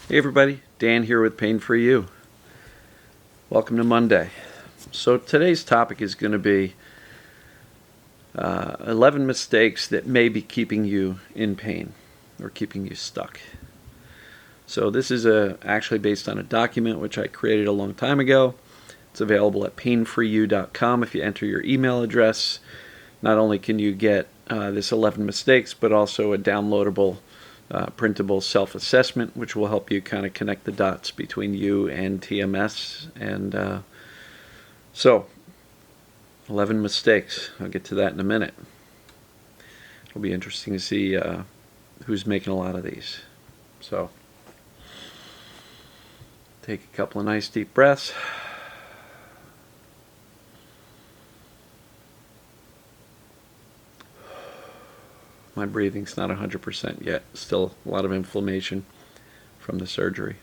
Hey everybody, Dan here with Pain for You. Welcome to Monday. So today's topic is going to be 11 mistakes that may be keeping you in pain or keeping you stuck. So this is actually based on a document which I created a long time ago. It's available at painforyou.com. If you enter your email address, not only can you get this 11 mistakes, but also a downloadable printable self-assessment, which will help you kind of connect the dots between you and TMS. And so, 11 mistakes. I'll get to that in a minute. It'll be interesting to see who's making a lot of these. So, take a couple of nice deep breaths. My breathing's not 100% yet. Still a lot of inflammation from the surgery.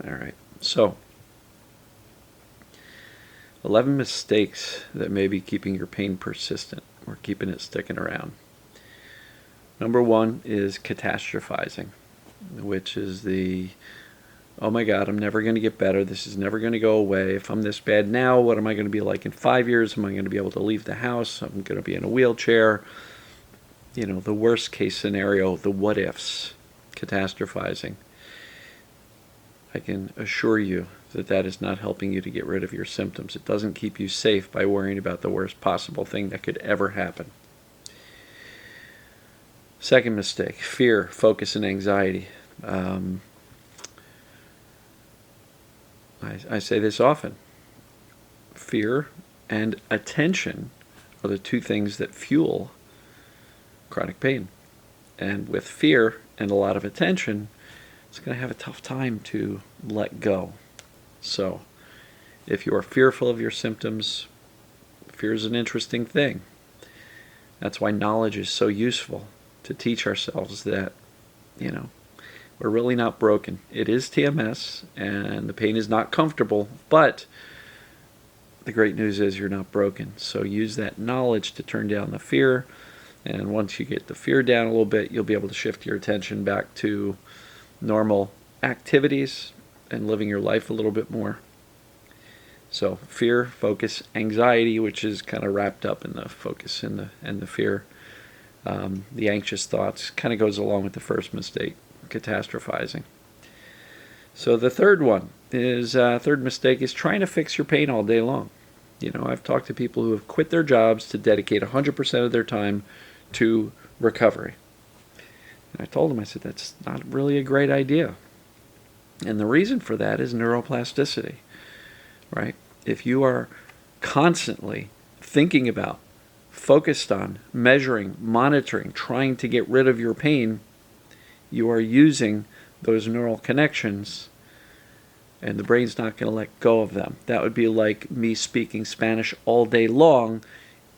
All right. So, 11 mistakes that may be keeping your pain persistent or keeping it sticking around. Number one is catastrophizing, which is oh my God, I'm never going to get better. This is never going to go away. If I'm this bad now, what am I going to be like in 5 years? Am I going to be able to leave the house? I'm going to be in a wheelchair. You know, the worst case scenario, the what ifs, catastrophizing. I can assure you that that is not helping you to get rid of your symptoms. It doesn't keep you safe by worrying about the worst possible thing that could ever happen. Second mistake, fear, focus, and anxiety. I say this often. Fear and attention are the two things that fuel chronic pain. And with fear and a lot of attention, it's going to have a tough time to let go. So, if you are fearful of your symptoms, fear is an interesting thing. That's why knowledge is so useful, to teach ourselves that, we're really not broken. It is TMS, and the pain is not comfortable, but the great news is you're not broken. So use that knowledge to turn down the fear, and once you get the fear down a little bit, you'll be able to shift your attention back to normal activities and living your life a little bit more. So fear, focus, anxiety, which is kind of wrapped up in the focus and the fear. The anxious thoughts kind of goes along with the first mistake, catastrophizing. So the third mistake is trying to fix your pain all day long. I've talked to people who have quit their jobs to dedicate 100% of their time to recovery. And I told them, I said, that's not really a great idea. And the reason for that is neuroplasticity, right? If you are constantly thinking about, focused on, measuring, monitoring, trying to get rid of your pain, you are using those neural connections, and the brain's not going to let go of them. That would be like me speaking Spanish all day long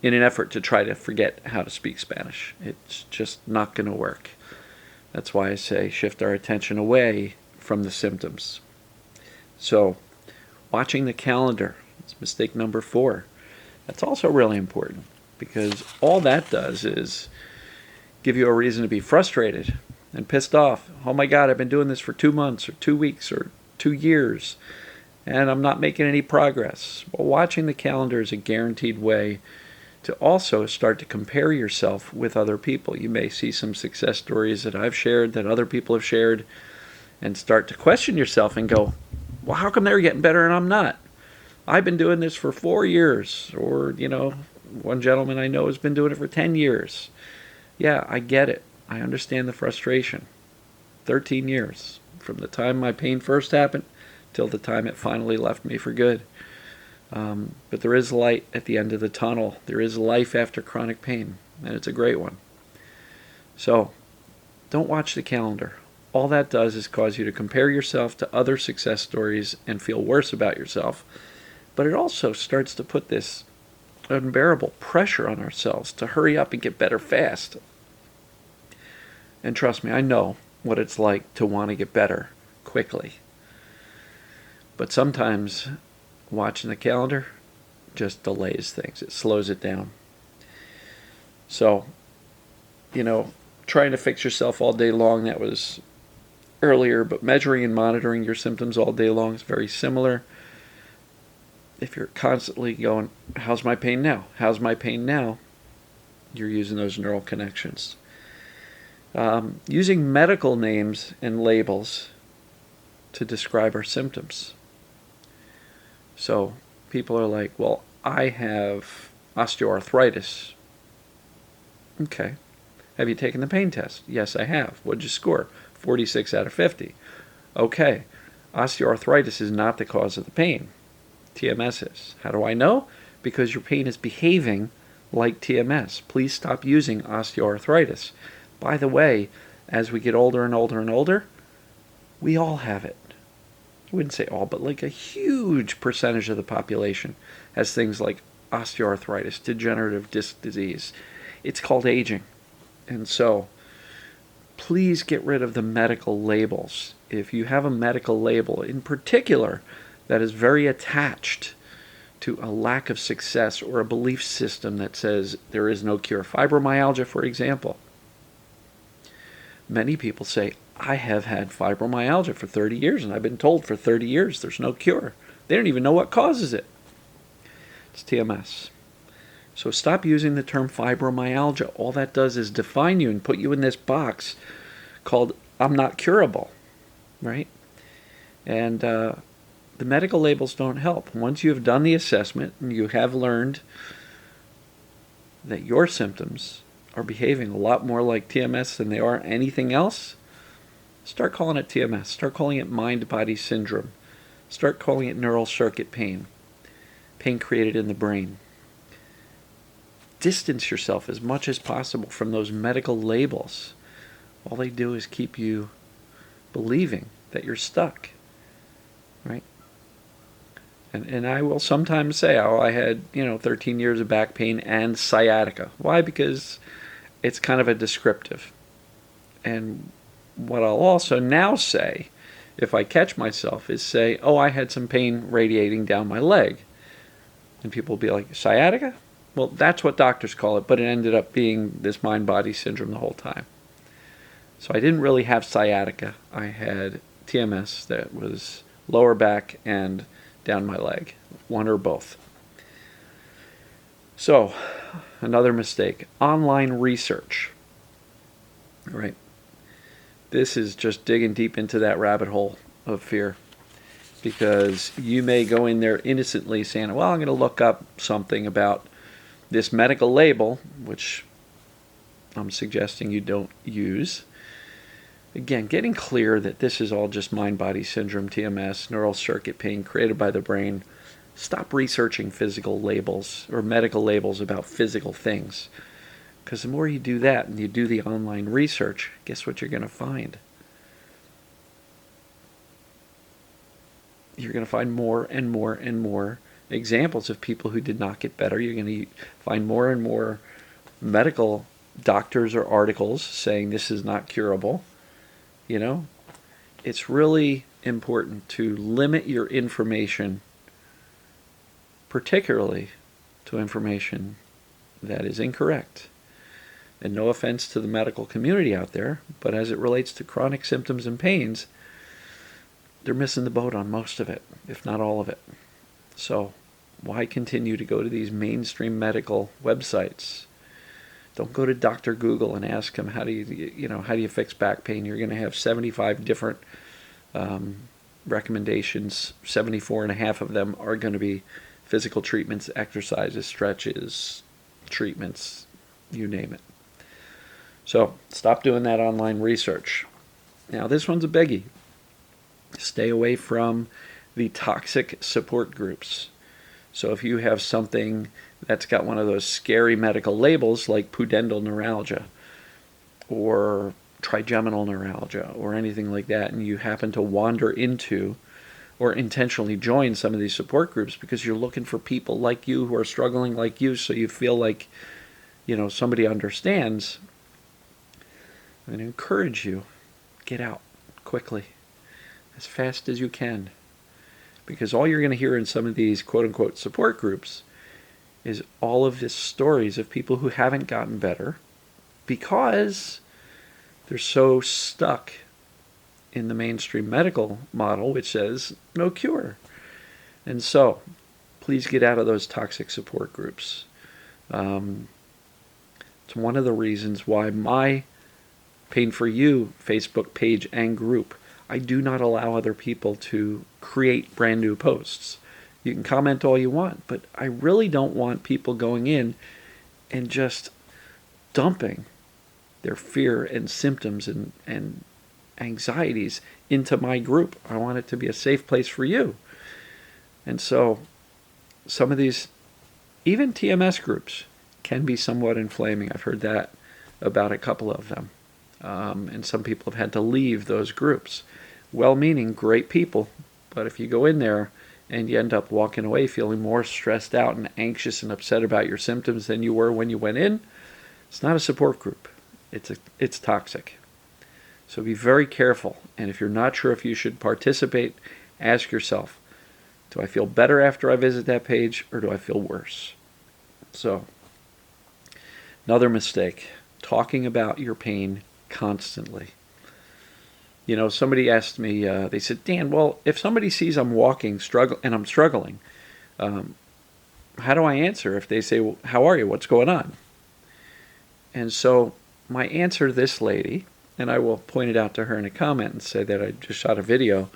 in an effort to try to forget how to speak Spanish. It's just not going to work. That's why I say shift our attention away from the symptoms. So, watching the calendar, that's mistake number 4. That's also really important, because all that does is give you a reason to be frustrated and pissed off. Oh my God, I've been doing this for 2 months or 2 weeks or 2 years, and I'm not making any progress. Well, watching the calendar is a guaranteed way to also start to compare yourself with other people. You may see some success stories that I've shared, that other people have shared, and start to question yourself and go, well, how come they're getting better and I'm not? I've been doing this for 4 years, or, one gentleman I know has been doing it for 10 years. Yeah, I get it. I understand the frustration. 13 years, from the time my pain first happened till the time it finally left me for good. But there is light at the end of the tunnel. There is life after chronic pain, and it's a great one. So, don't watch the calendar. All that does is cause you to compare yourself to other success stories and feel worse about yourself. But it also starts to put this unbearable pressure on ourselves to hurry up and get better fast. And trust me, I know what it's like to want to get better quickly. But sometimes watching the calendar just delays things. It slows it down. So trying to fix yourself all day long, that was earlier, but measuring and monitoring your symptoms all day long is very similar. If you're constantly going, how's my pain now? How's my pain now? You're using those neural connections. Using medical names and labels to describe our symptoms. So people are like, well, I have osteoarthritis. Okay. Have you taken the pain test? Yes, I have. What'd you score? 46 out of 50. Okay. Osteoarthritis is not the cause of the pain. TMS is. How do I know? Because your pain is behaving like TMS. Please stop using osteoarthritis. By the way, as we get older and older and older, we all have it. I wouldn't say all, but like a huge percentage of the population has things like osteoarthritis, degenerative disc disease. It's called aging. And so, please get rid of the medical labels. If you have a medical label, in particular, that is very attached to a lack of success or a belief system that says there is no cure. Fibromyalgia, for example. Many people say, I have had fibromyalgia for 30 years, and I've been told for 30 years there's no cure. They don't even know what causes it. It's TMS. So stop using the term fibromyalgia. All that does is define you and put you in this box called I'm not curable, right? And the medical labels don't help. Once you have done the assessment and you have learned that your symptoms are behaving a lot more like TMS than they are anything else, start calling it TMS. Start calling it mind-body syndrome. Start calling it neural circuit pain. Pain created in the brain. Distance yourself as much as possible from those medical labels. All they do is keep you believing that you're stuck, right? And I will sometimes say, oh, I had 13 years of back pain and sciatica. Why? Because it's kind of a descriptive. And what I'll also now say, if I catch myself, is say, oh, I had some pain radiating down my leg. And people will be like, sciatica? Well, that's what doctors call it, but it ended up being this mind-body syndrome the whole time. So I didn't really have sciatica. I had TMS that was lower back and down my leg, one or both. So, another mistake, online research. Right? This is just digging deep into that rabbit hole of fear. Because you may go in there innocently saying, well, I'm going to look up something about this medical label, which I'm suggesting you don't use. Again, getting clear that this is all just mind-body syndrome, TMS, neural circuit pain created by the brain. Stop researching physical labels or medical labels about physical things. Because the more you do that and you do the online research, guess what you're going to find? You're going to find more and more and more examples of people who did not get better. You're going to find more and more medical doctors or articles saying this is not curable. It's really important to limit your information, particularly to information that is incorrect. And no offense to the medical community out there, but as it relates to chronic symptoms and pains, they're missing the boat on most of it, if not all of it. So why continue to go to these mainstream medical websites? Don't go to Dr. Google and ask him how do you fix back pain. You're going to have 75 different recommendations. 74 and a half of them are going to be physical treatments, exercises, stretches, treatments, you name it. So stop doing that online research. Now this one's a biggie. Stay away from the toxic support groups. So if you have something that's got one of those scary medical labels like pudendal neuralgia or trigeminal neuralgia or anything like that, and you happen to wander into or intentionally join some of these support groups because you're looking for people like you who are struggling like you, so you feel like somebody understands, I'm going to encourage you, get out quickly, as fast as you can. Because all you're going to hear in some of these quote-unquote support groups is all of these stories of people who haven't gotten better because they're so stuck in the mainstream medical model, which says no cure. And so, please get out of those toxic support groups. It's one of the reasons why my Pain for You Facebook page and group, I do not allow other people to create brand new posts. You can comment all you want, but I really don't want people going in and just dumping their fear and symptoms and anxieties into my group. I want it to be a safe place for you. And so some of these, even TMS groups, can be somewhat inflaming. I've heard that about a couple of them. And some people have had to leave those groups. Well-meaning, great people, but if you go in there and you end up walking away feeling more stressed out and anxious and upset about your symptoms than you were when you went in, it's not a support group. It's toxic. So be very careful. And if you're not sure if you should participate, ask yourself, do I feel better after I visit that page, or do I feel worse? So, another mistake, talking about your pain constantly. You know, somebody asked me, they said, Dan, well, if somebody sees I'm walking and I'm struggling, how do I answer if they say, well, how are you? What's going on? And so my answer to this lady, and I will point it out to her in a comment and say that I just shot a video,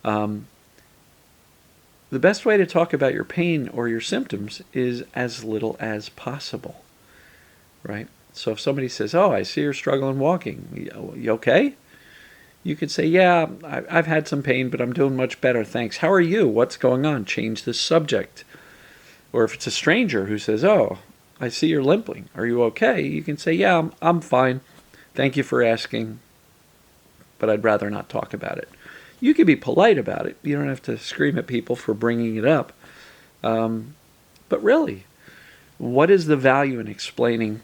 the best way to talk about your pain or your symptoms is as little as possible, right? So if somebody says, oh, I see you're struggling walking, you okay? You could say, yeah, I've had some pain, but I'm doing much better, thanks. How are you? What's going on? Change the subject. Or if it's a stranger who says, oh, I see you're limping. Are you okay? You can say, yeah, I'm fine. Thank you for asking, but I'd rather not talk about it. You can be polite about it. You don't have to scream at people for bringing it up. But really, what is the value in explaining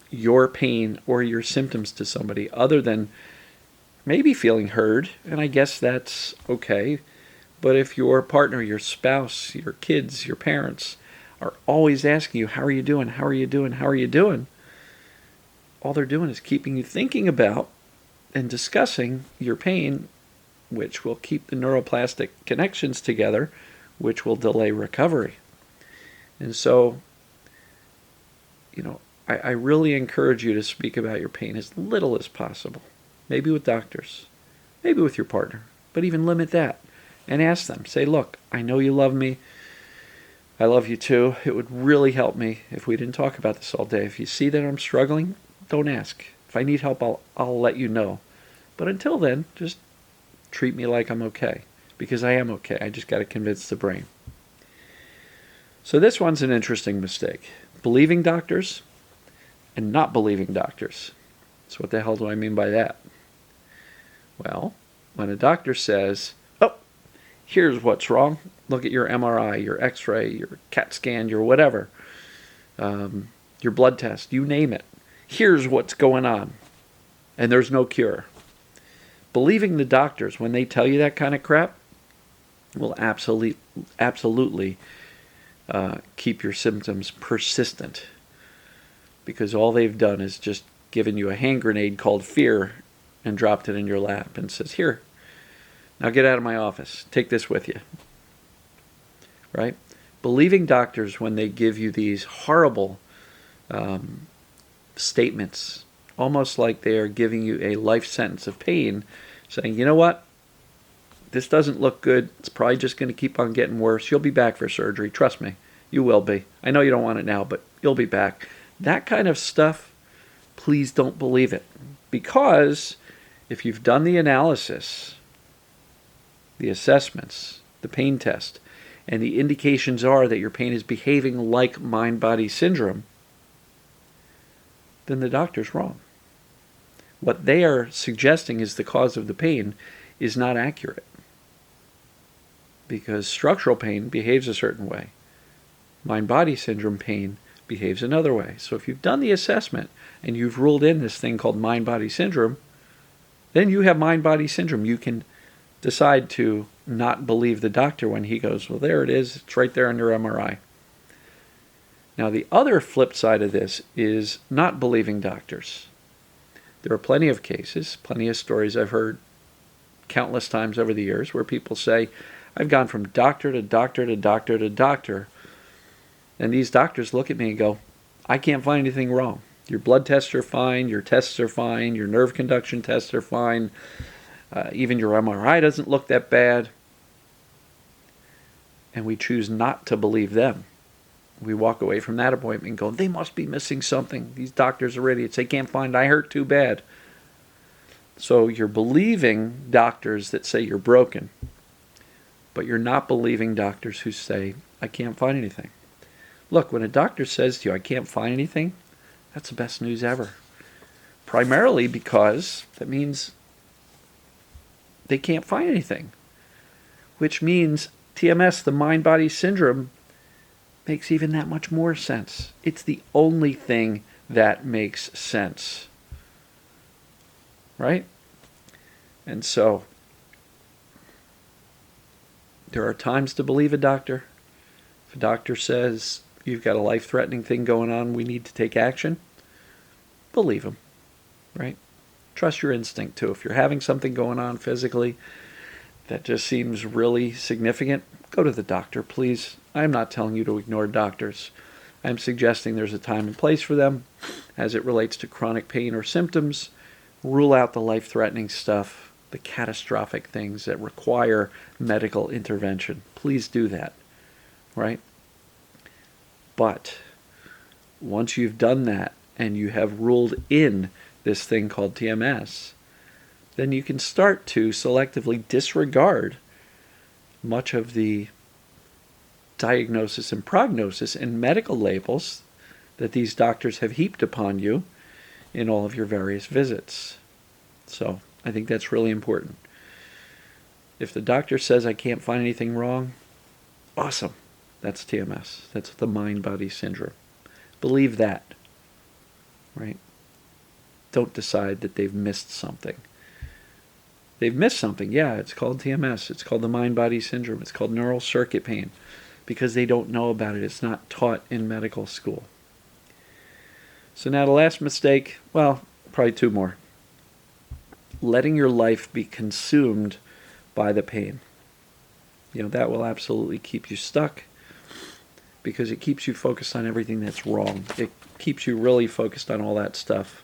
your pain or your symptoms to somebody other than maybe feeling heard? And I guess that's okay. But if your partner, your spouse, your kids, your parents are always asking you, how are you doing? How are you doing? How are you doing? All they're doing is keeping you thinking about and discussing your pain, which will keep the neuroplastic connections together, which will delay recovery. And so, you know, I really encourage you to speak about your pain as little as possible. Maybe with doctors, maybe with your partner, but even limit that and ask them. Say, look, I know you love me. I love you too. It would really help me if we didn't talk about this all day. If you see that I'm struggling, don't ask. If I need help, I'll let you know. But until then, just treat me like I'm okay, because I am okay. I just got to convince the brain. So this one's an interesting mistake. Believing doctors and not believing doctors. So what the hell do I mean by that? Well, when a doctor says, oh, here's what's wrong. Look at your MRI, your X-ray, your CAT scan, your whatever, your blood test, you name it. Here's what's going on. And there's no cure. Believing the doctors when they tell you that kind of crap will absolutely keep your symptoms persistent, because all they've done is just given you a hand grenade called fear and dropped it in your lap and says, here, now get out of my office. Take this with you. Right? Believing doctors when they give you these horrible statements, almost like they are giving you a life sentence of pain, saying, you know what? This doesn't look good. It's probably just going to keep on getting worse. You'll be back for surgery. Trust me. You will be. I know you don't want it now, but you'll be back. That kind of stuff, please don't believe it. Because if you've done the analysis, the assessments, the pain test, and the indications are that your pain is behaving like mind-body syndrome, then the doctor's wrong. What they are suggesting is the cause of the pain is not accurate, because structural pain behaves a certain way. Mind-body syndrome pain behaves another way. So if you've done the assessment and you've ruled in this thing called mind-body syndrome, then you have mind-body syndrome. You can decide to not believe the doctor when he goes, well, there it is. It's right there on your MRI. Now, the other flip side of this is not believing doctors. There are plenty of cases, plenty of stories I've heard countless times over the years where people say, I've gone from doctor to doctor to doctor to doctor, and these doctors look at me and go, I can't find anything wrong. Your blood tests are fine, your tests are fine, your nerve conduction tests are fine, even your MRI doesn't look that bad. And we choose not to believe them. We walk away from that appointment and go, they must be missing something. These doctors are idiots. They can't find, I hurt too bad. So you're believing doctors that say you're broken, but you're not believing doctors who say, I can't find anything. Look, when a doctor says to you, I can't find anything, that's the best news ever. Primarily because that means they can't find anything, which means TMS, the mind-body syndrome, makes even that much more sense. It's the only thing that makes sense. Right? And so, there are times to believe a doctor. If a doctor says, you've got a life-threatening thing going on, we need to take action, believe him. Right? Trust your instinct, too. If you're having something going on physically that just seems really significant, go to the doctor, please. I'm not telling you to ignore doctors. I'm suggesting there's a time and place for them as it relates to chronic pain or symptoms. Rule out the life-threatening stuff, the catastrophic things that require medical intervention. Please do that, right? But once you've done that and you have ruled in this thing called TMS, then you can start to selectively disregard much of the diagnosis and prognosis and medical labels that these doctors have heaped upon you in all of your various visits. So I think that's really important. If the doctor says I can't find anything wrong, awesome. That's TMS. That's the mind-body syndrome. Believe that, right? Don't decide that they've missed something. They've missed something. Yeah, it's called TMS. It's called the mind-body syndrome. It's called neural circuit pain because they don't know about it. It's not taught in medical school. So now the last mistake, well, probably two more. Letting your life be consumed by the pain. You know, that will absolutely keep you stuck because it keeps you focused on everything that's wrong. It keeps you really focused on all that stuff.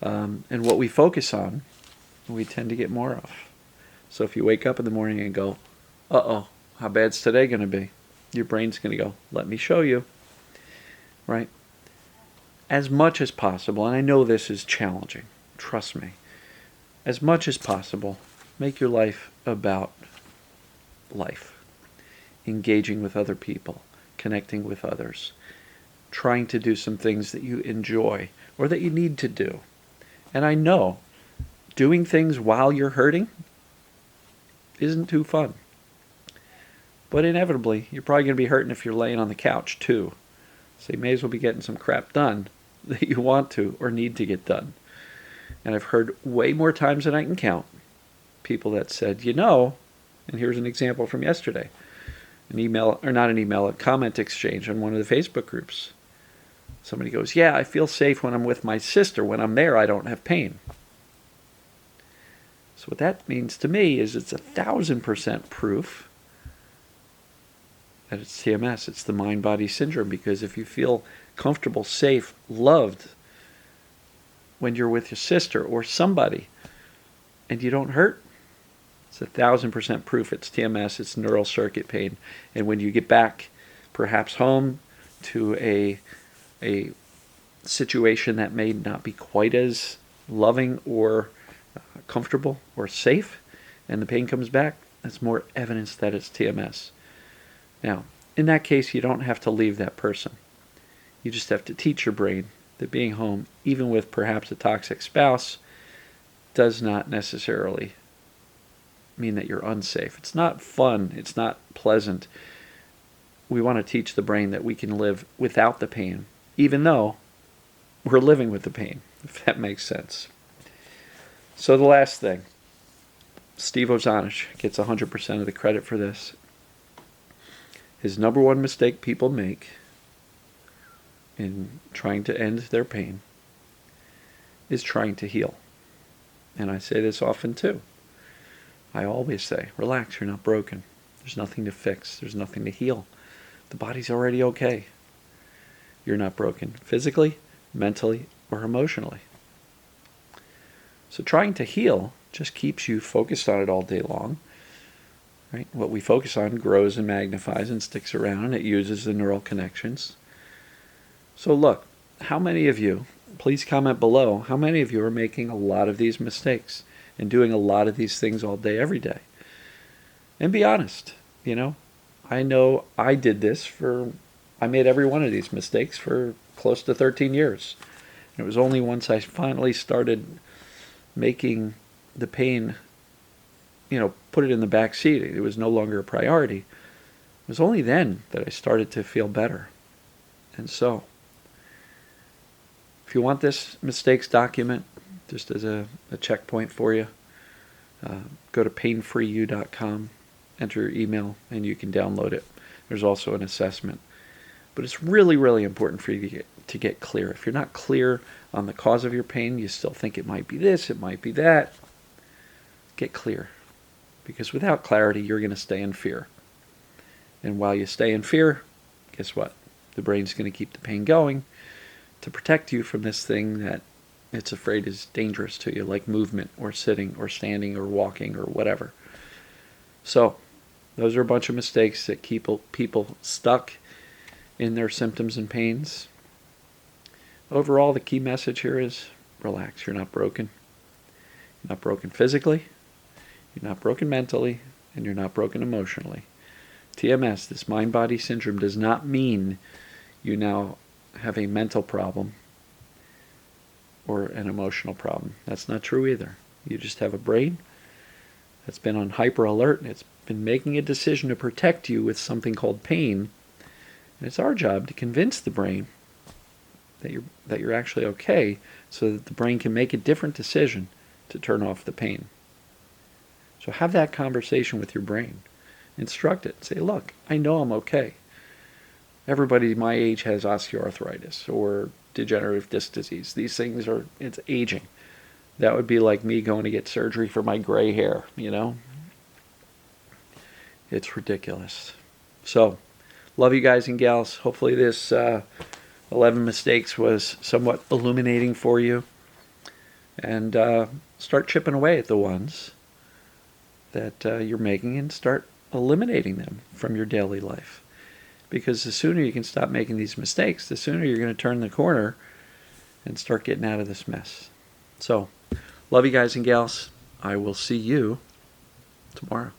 And what we focus on, we tend to get more of. So if you wake up in the morning and go, uh-oh, how bad's today going to be? Your brain's going to go, let me show you. Right? As much as possible, and I know this is challenging, trust me, as much as possible, make your life about life. Engaging with other people, connecting with others, trying to do some things that you enjoy or that you need to do. And I know doing things while you're hurting isn't too fun. But inevitably, you're probably going to be hurting if you're laying on the couch too. So you may as well be getting some crap done that you want to or need to get done. And I've heard way more times than I can count people that said, you know, and here's an example from yesterday, a comment exchange on one of the Facebook groups. Somebody goes, yeah, I feel safe when I'm with my sister. When I'm there, I don't have pain. So what that means to me is it's 1,000% proof that it's TMS. It's the mind-body syndrome, because if you feel comfortable, safe, loved when you're with your sister or somebody and you don't hurt, it's 1,000% proof it's TMS. It's neural circuit pain. And when you get back, perhaps home, to a situation that may not be quite as loving or comfortable or safe, and the pain comes back, that's more evidence that it's TMS. Now, in that case, you don't have to leave that person. You just have to teach your brain that being home, even with perhaps a toxic spouse, does not necessarily mean that you're unsafe. It's not fun. It's not pleasant. We want to teach the brain that we can live without the pain, even though we're living with the pain, if that makes sense. So the last thing, Steve Ozanish gets 100% of the credit for this. His number one mistake people make in trying to end their pain is trying to heal. And I say this often too. I always say, relax, you're not broken. There's nothing to fix. There's nothing to heal. The body's already okay. You're not broken physically, mentally, or emotionally. So trying to heal just keeps you focused on it all day long. Right? What we focus on grows and magnifies and sticks around, and it uses the neural connections. So look, how many of you, please comment below, how many of you are making a lot of these mistakes and doing a lot of these things all day, every day? And be honest, I know I did this I made every one of these mistakes for close to 13 years. And it was only once I finally started making the pain, put it in the back seat. It was no longer a priority. It was only then that I started to feel better. And so, if you want this mistakes document, just as a checkpoint for you, go to painfreeyou.com, enter your email, and you can download it. There's also an assessment. But it's really, really important for you to get clear. If you're not clear on the cause of your pain, you still think it might be this, it might be that, get clear. Because without clarity, you're going to stay in fear. And while you stay in fear, guess what? The brain's going to keep the pain going to protect you from this thing that it's afraid is dangerous to you, like movement or sitting or standing or walking or whatever. So, those are a bunch of mistakes that keep people stuck in their symptoms and pains. Overall, the key message here is relax. You're not broken. You're not broken physically. You're not broken mentally. And you're not broken emotionally. TMS, this mind-body syndrome, does not mean you now have a mental problem or an emotional problem. That's not true either. You just have a brain that's been on hyper alert, and it's been making a decision to protect you with something called pain. And it's our job to convince the brain that you're actually okay, so that the brain can make a different decision to turn off the pain. So have that conversation with your brain. Instruct it. Say, look, I know I'm okay. Everybody my age has osteoarthritis or degenerative disc disease. These things it's aging. That would be like me going to get surgery for my gray hair, It's ridiculous. So, love you guys and gals. Hopefully this 11 mistakes was somewhat illuminating for you. And start chipping away at the ones that you're making and start eliminating them from your daily life. Because the sooner you can stop making these mistakes, the sooner you're going to turn the corner and start getting out of this mess. So, love you guys and gals. I will see you tomorrow.